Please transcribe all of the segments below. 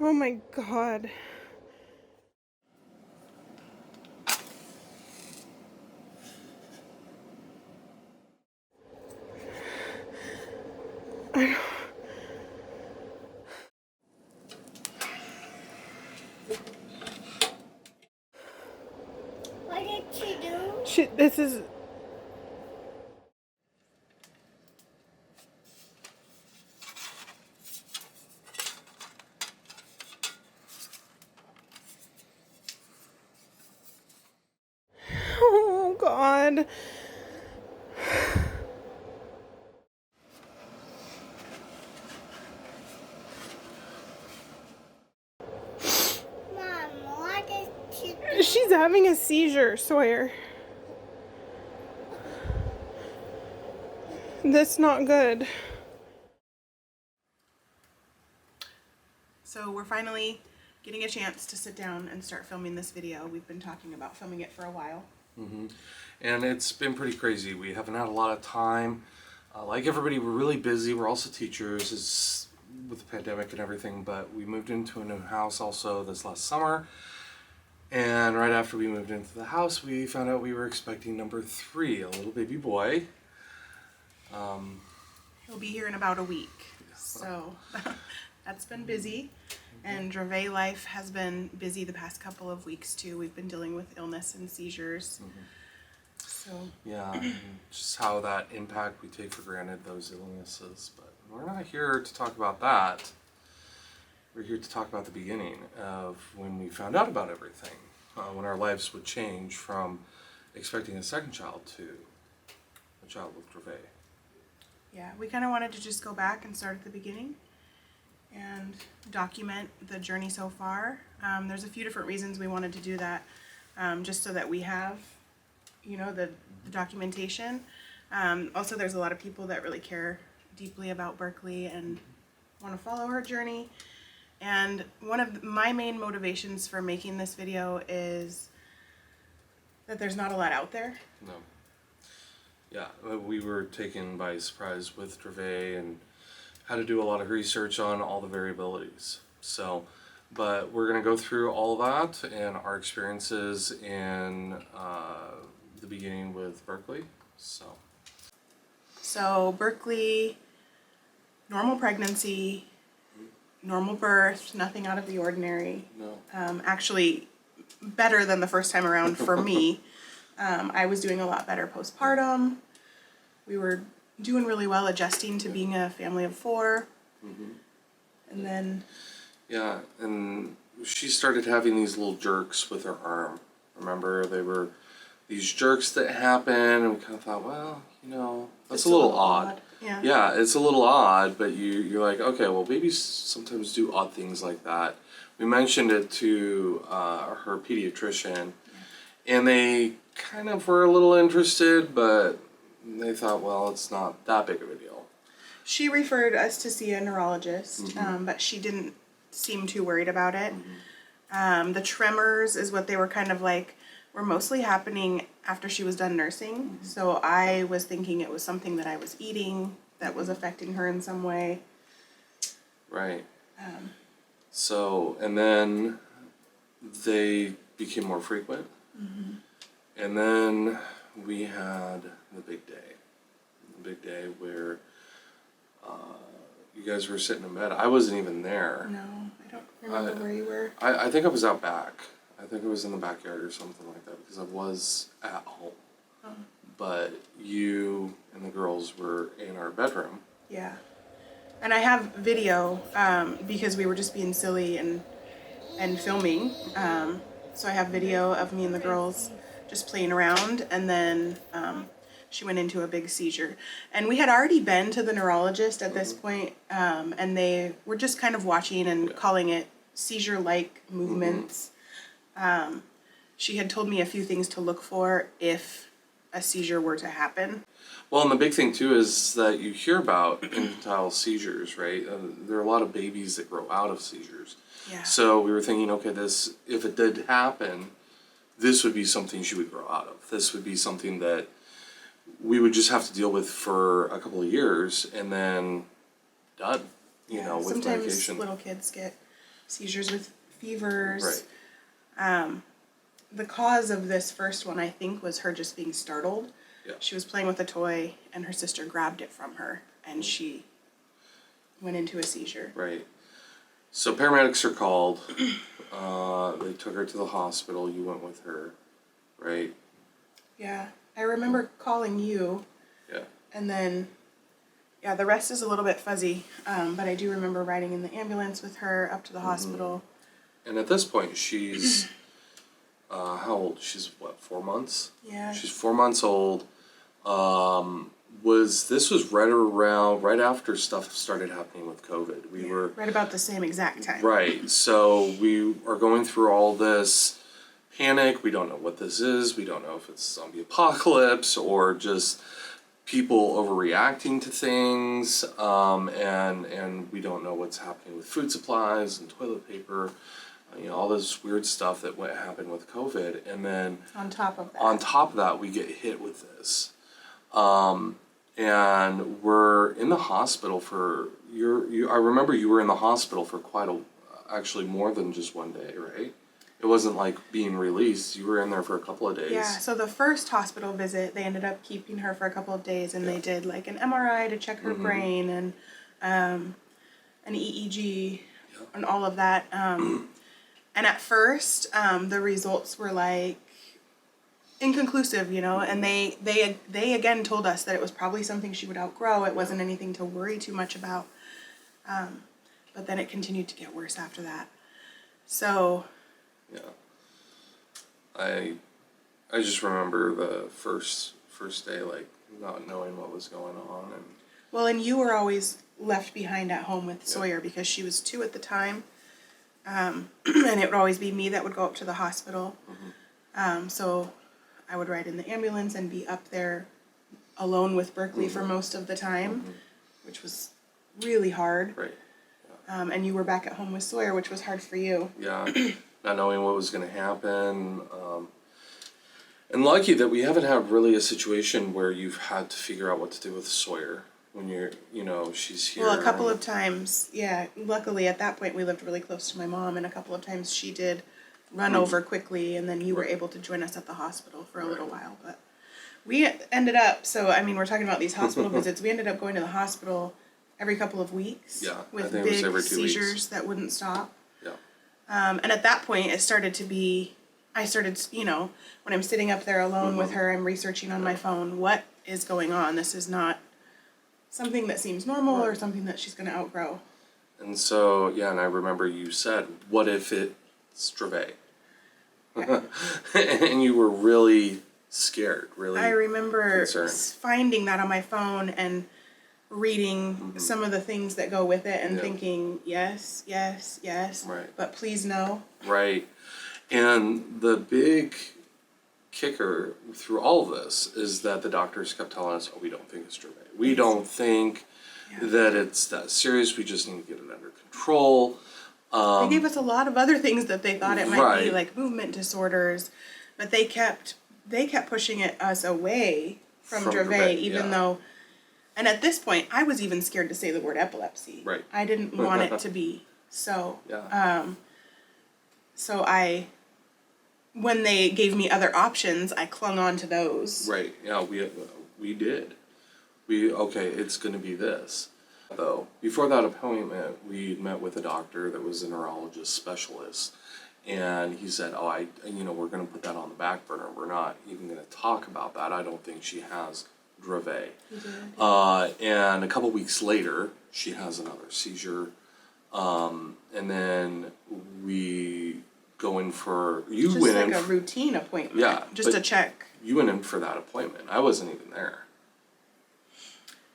Oh my God. What did she do? This is... Oh God. Mom, what did she do? She's having a seizure, Sawyer. That's not good. So we're finally getting a chance to sit down and start filming this video. We've been talking about filming it for a while. And it's been pretty crazy. We haven't had a lot of time. Like everybody, we're really busy. We're also teachers. It's with the pandemic and everything, but we moved into a new house also this last summer. And right after we moved into the house, we found out we were expecting number 3, a little baby boy. He'll be here in about a week. So that's been busy. And Dravet life has been busy the past couple of weeks too. We've been dealing with illness and seizures. So Yeah, and just how that impact we take for granted, those illnesses. But we're not here to talk about that. We're here to talk about the beginning of when we found out about everything, when our lives would change from expecting a second child to a child with Dravet. yeah, we kind of wanted to just go back and start at the beginning and document the journey so far. There's a few different reasons we wanted to do that, just so that we have, you know, the documentation. Also, there's a lot of people that really care deeply about Berkley and want to follow her journey. And one of my main motivations for making this video is that there's not a lot out there. No. Yeah, we were taken by surprise with Dravet and had to do a lot of research on all the variabilities. So, but we're going to go through all of that and our experiences in the beginning with Berkley. So Berkley, normal pregnancy, normal birth, nothing out of the ordinary. No. Actually, better than the first time around for me. I was doing a lot better postpartum. We were doing really well adjusting to being a family of 4. And then... Yeah, and she started having these little jerks with her arm. Remember, they were these jerks that happen, and we kind of thought, well, you know, that's a little odd. Yeah. Yeah, it's a little odd, but you're like, okay, well, babies sometimes do odd things like that. We mentioned it to her pediatrician, and they kind of were a little interested, but they thought, well, it's not that big of a deal. She referred us to see a neurologist, but she didn't seem too worried about it. The tremors is what they were kind of like, were mostly happening after she was done nursing. So I was thinking it was something that I was eating that was affecting her in some way. Right. So, and then they became more frequent. And then we had the big day. The big day where you guys were sitting in bed. I wasn't even there. No, I don't remember where you were. I think I was out back. I think it was in the backyard or something like that because I was at home. But you and the girls were in our bedroom. Yeah. And I have video because we were just being silly and filming. So I have video of me and the girls just playing around, and then she went into a big seizure. And we had already been to the neurologist at this point, and they were just kind of watching and calling it seizure-like movements. She had told me a few things to look for if a seizure were to happen. Well, and the big thing too is that you hear about infantile seizures, right? There are a lot of babies that grow out of seizures. Yeah. So we were thinking, okay, this, if it did happen, this would be something she would grow out of. This would be something that we would just have to deal with for a couple of years and then done, you know, with Sometimes medication. little kids get seizures with fevers. Right. The cause of this first one, I think, was her just being startled. Yeah. She was playing with a toy, and her sister grabbed it from her, and she went into a seizure. Right. So paramedics are called. They took her to the hospital. You went with her, right? Yeah. I remember calling you, Yeah. and then, yeah, the rest is a little bit fuzzy, but I do remember riding in the ambulance with her up to the hospital. And at this point, she's how old? She's what, 4 months? Yeah. She's 4 months old. This was right after stuff started happening with COVID. We were right about the same exact time. right. So we are going through all this panic. We don't know what this is. We don't know if it's zombie apocalypse or just people overreacting to things. And we don't know what's happening with food supplies and toilet paper. All this weird stuff that happened with COVID. And then On top of that, we get hit with this. And we're in the hospital for, I remember you were in the hospital for actually more than just one day, right? It wasn't like being released. You were in there for a couple of days. Yeah, so the first hospital visit, they ended up keeping her for a couple of days, and they did like an MRI to check her brain and an EEG and all of that. And at first, the results were like inconclusive, and they again told us that it was probably something she would outgrow. It wasn't anything to worry too much about. But then it continued to get worse after that. So. Yeah. I just remember the first day, like, not knowing what was going on. And you were always left behind at home with Sawyer because she was 2 at the time. And it would always be me that would go up to the hospital. So I would ride in the ambulance and be up there alone with Berkley for most of the time, which was really hard. Right. And you were back at home with Sawyer, which was hard for you. Yeah. Not knowing what was going to happen. And lucky that we haven't had really a situation where you've had to figure out what to do with Sawyer when she's here. Well, a couple of times, yeah. Luckily, at that point, we lived really close to my mom, and a couple of times she did run over quickly, and then you were able to join us at the hospital for a little while. But we ended up, we're talking about these hospital visits, we ended up going to the hospital every couple of weeks with big seizures that wouldn't stop. Yeah. And at that point, it started to be, when I'm sitting up there alone with her, I'm researching on my phone, what is going on? This is not something that seems normal or something that she's going to outgrow. And so, and I remember you said, what if it's Dravet? Yeah. And you were really scared, really I remember concerned. Finding that on my phone and reading some of the things that go with it and thinking, yes, right. But please no. Right. And the big kicker through all of this is that the doctors kept telling us, we don't think it's Dravet. We don't think that it's that serious. We just need to get it under control. They gave us a lot of other things that they thought it might be, like movement disorders, but they kept pushing us away from Dravet, even though. And at this point, I was even scared to say the word epilepsy. Right. I didn't want it to be so. Yeah. So when they gave me other options, I clung on to those. Right. Yeah. We did. It's going to be this. Though before that appointment, we met with a doctor that was a neurologist specialist, and he said, we're going to put that on the back burner. We're not even going to talk about that. I don't think she has Dravet. And a couple weeks later, she has another seizure. And then we go in for a routine appointment. Yeah, just to check. You went in for that appointment. I wasn't even there.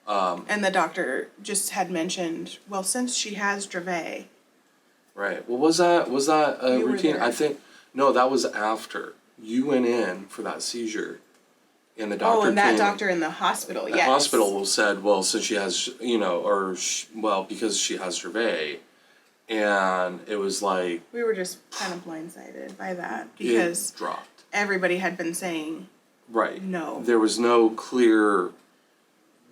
And the doctor just had mentioned, well, since she has Dravet. Right. Well, was that a routine? There. I think no. That was after you went in for that seizure. And the doctor doctor in the hospital, the hospital said, well, since she has, because she has Dravet, and it was like... We were just kind of blindsided by that, because it dropped. Everybody had been saying, no. There was no clear,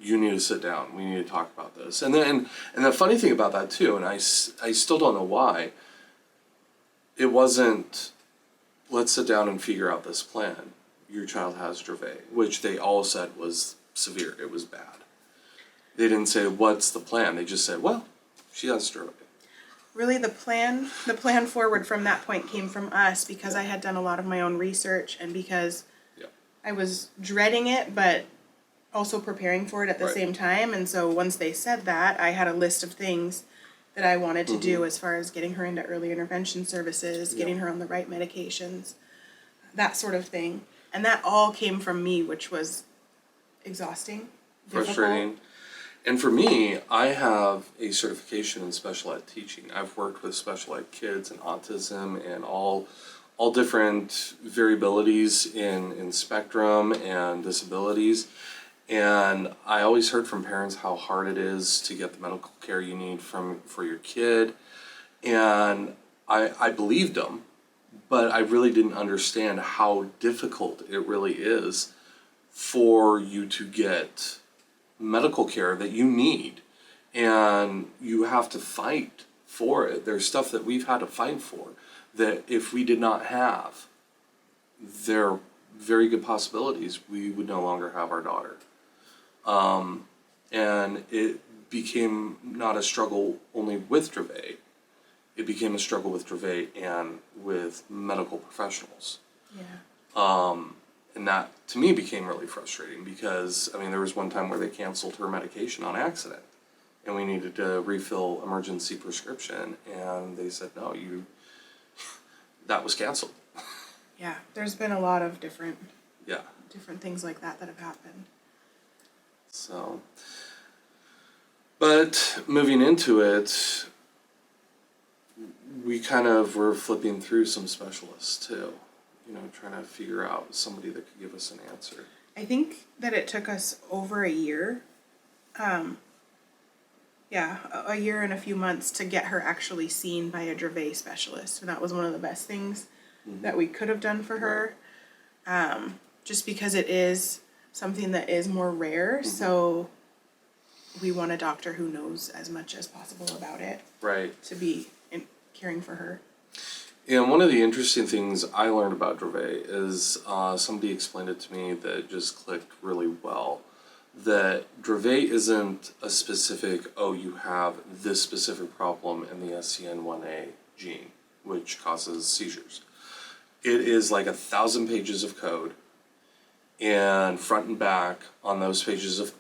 you need to sit down, we need to talk about this. And the funny thing about that, too, and I still don't know why, it wasn't, let's sit down and figure out this plan. Your child has Dravet, which they all said was severe. It was bad. They didn't say, what's the plan? They just said, well, she has Dravet. Really, the plan forward from that point came from us because I had done a lot of my own research and because I was dreading it, but also preparing for it at the same time. And so once they said that, I had a list of things that I wanted to do as far as getting her into early intervention services, getting her on the right medications, that sort of thing. And that all came from me, which was exhausting, Frustrating. difficult. And for me, I have a certification in special ed teaching. I've worked with special ed kids and autism and all different variabilities in spectrum and disabilities. And I always heard from parents how hard it is to get the medical care you need for your kid. And I believed them, but I really didn't understand how difficult it really is for you to get medical care that you need. And you have to fight for it. There's stuff that we've had to fight for that if we did not have, there are very good possibilities we would no longer have our daughter. And it became not a struggle only with Dravet. It became a struggle with Dravet and with medical professionals. Yeah. And that, to me, became really frustrating because, I mean, there was one time where they canceled her medication on accident. And we needed to refill emergency prescription. And they said, no, that was canceled. Yeah. There's been a lot of different things like that have happened. So, but moving into it, we kind of were flipping through some specialists too, trying to figure out somebody that could give us an answer. I think that it took us over a year, a year and a few months to get her actually seen by a Dravet specialist. And that was one of the best things that we could have done for her, just because it is something that is more rare. So we want a doctor who knows as much as possible about it. Right. To be caring for her. And one of the interesting things I learned about Dravet is somebody explained it to me that just clicked really well. That Dravet isn't a specific, you have this specific problem in the SCN1A gene, which causes seizures. It is like 1,000 pages of code, and front and back on those pages of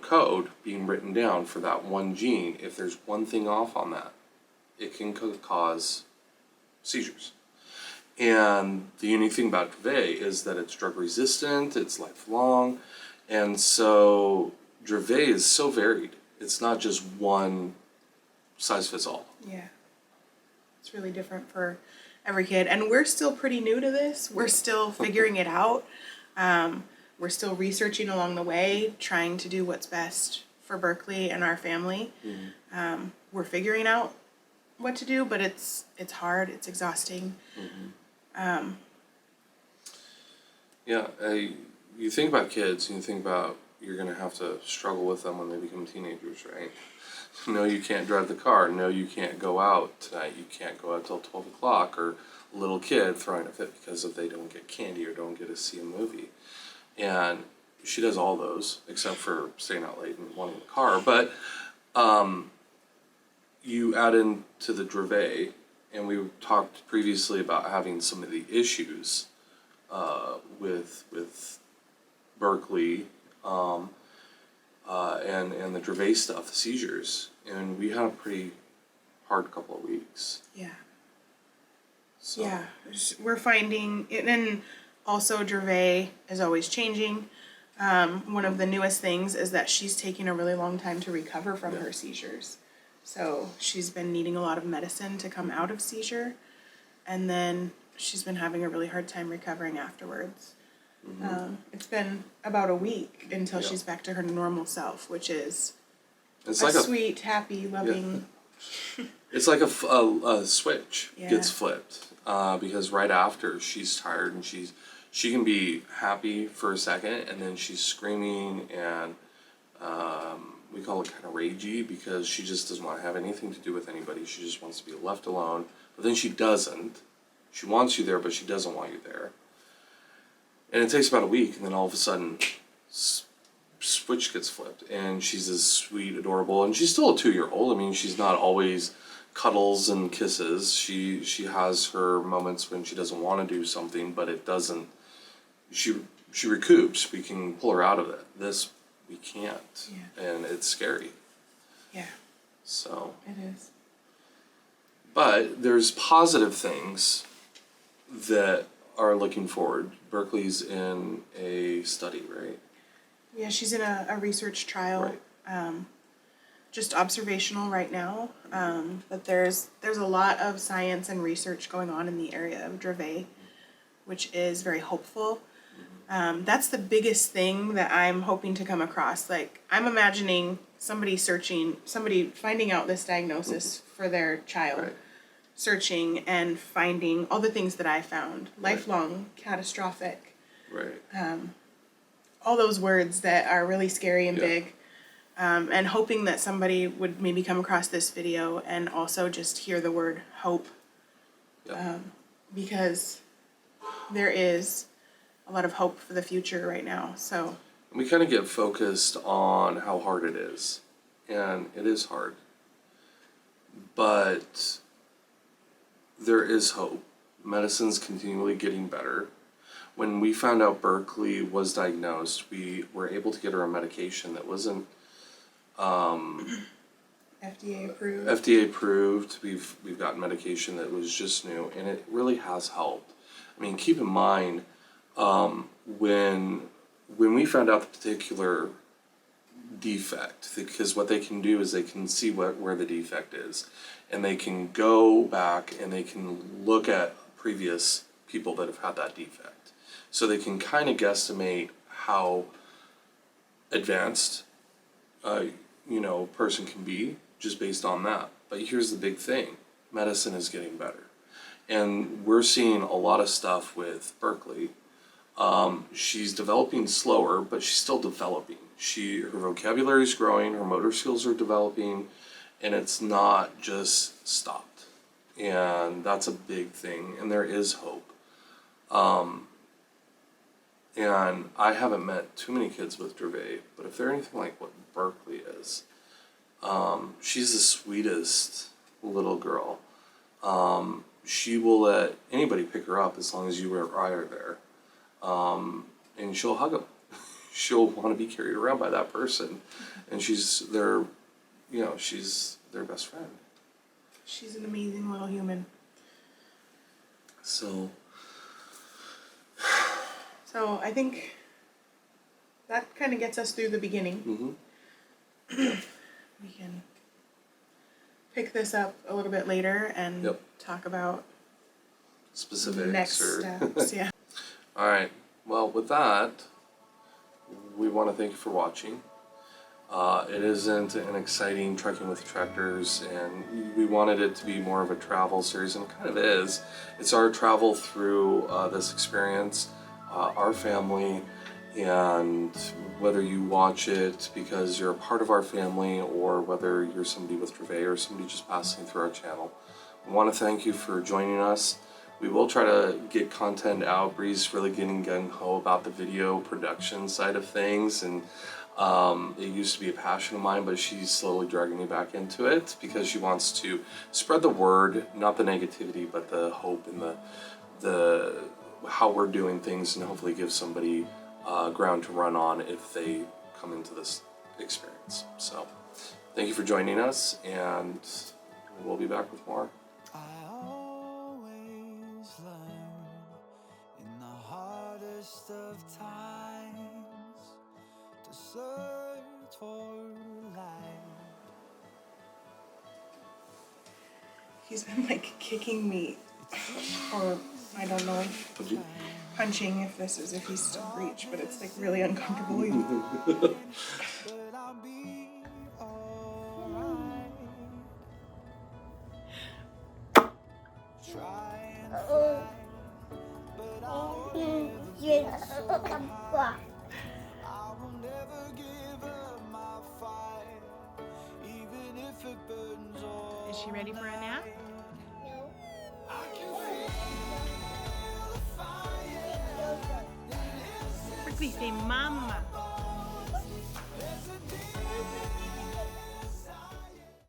code being written down for that one gene. If there's one thing off on that, it can cause seizures. And the unique thing about Dravet is that it's drug resistant, it's lifelong, and so Dravet is so varied. It's not just one size fits all. Yeah. It's really different for every kid. And we're still pretty new to this. We're still figuring it out. We're still researching along the way, trying to do what's best for Berkley and our family. We're figuring out what to do, but it's hard, it's exhausting. You think about kids and you think about you're going to have to struggle with them when they become teenagers, right? No, you can't drive the car. No, you can't go out tonight. You can't go out till 12 o'clock. Or a little kid throwing a fit because if they don't get candy or don't get to see a movie. And she does all those except for staying out late and wanting the car. But you add into the Dravet, and we talked previously about having some of the issues with Berkley and the Dravet stuff, the seizures, and we had a pretty hard couple of weeks. Yeah. So. Yeah, we're finding, and also Dravet is always changing. One of the newest things is that she's taking a really long time to recover from her seizures. So she's been needing a lot of medicine to come out of seizure, and then she's been having a really hard time recovering afterwards. It's been about a week until she's back to her normal self, which is sweet, happy, loving. Yeah. It's like a switch gets flipped because right after she's tired and she can be happy for a second and then she's screaming and we call it kind of ragey because she just doesn't want to have anything to do with anybody. She just wants to be left alone. But then she doesn't. She wants you there, but she doesn't want you there. And it takes about a week, and then all of a sudden, switch gets flipped, and she's this sweet, adorable, and she's still a 2-year-old. I mean, she's not always cuddles and kisses. She has her moments when she doesn't want to do something, but it doesn't. She recoups. We can pull her out of it. This we can't, and it's scary. Yeah. So. It is. But there's positive things that are looking forward. Berkley's in a study, right? Yeah, she's in a research trial. Right. Just observational right now. But there's a lot of science and research going on in the area of Dravet, which is very hopeful. That's the biggest thing that I'm hoping to come across. Like, I'm imagining somebody finding out this diagnosis for their child, Right. searching and finding all the things that I found, lifelong, catastrophic, Right. all those words that are really scary and Yeah. big, and hoping that somebody would maybe come across this video and also just hear the word hope, Yeah. because there is a lot of hope for the future right now. So We kind of get focused on how hard it is, and it is hard. But there is hope. Medicine's continually getting better. When we found out Berkley was diagnosed, we were able to get her a medication that wasn't FDA approved. FDA approved. We've gotten medication that was just new, and it really has helped. I mean, keep in mind, when we found out the particular defect, because what they can do is they can see where the defect is, and they can go back and they can look at previous people that have had that defect, so they can kind of guesstimate how advanced a person can be just based on that. But here's the big thing: medicine is getting better, and we're seeing a lot of stuff with Berkley. She's developing slower, but she's still developing. Her vocabulary is growing, her motor skills are developing, and it's not just stopped. And that's a big thing, and there is hope. And I haven't met too many kids with Dravet, but if they're anything like what Berkley is, she's the sweetest little girl. She will let anybody pick her up as long as you or I are there. And she'll hug them. She'll want to be carried around by that person, and she's their best friend. She's an amazing little human. So I think that kind of gets us through the beginning. Mm-hmm. We can pick this up a little bit later and talk about specifics next steps. Yeah. All right. Well, with that, we want to thank you for watching. It isn't an exciting Trekking with Tractors, and we wanted it to be more of a travel series, and it kind of is. It's our travel through this experience, our family, and whether you watch it because you're a part of our family or whether you're somebody with Dravet or somebody just passing through our channel. We want to thank you for joining us. We will try to get content out. Bree's really getting gung-ho about the video production side of things, and it used to be a passion of mine, but she's slowly dragging me back into it because she wants to spread the word, not the negativity, but the hope and the how we're doing things, and hopefully give somebody ground to run on if they come into this experience. So thank you for joining us, and we'll be back with more. I always learn in the hardest of times to search for light. He's been like kicking me, or I don't know, punching if he's still reach, but it's like really uncomfortable. But I'll be alright. Try and fly, but I'll never get so high. I will never give up my fight, even if it burns all Is she ready for a nap? I can feel Berkley say mama.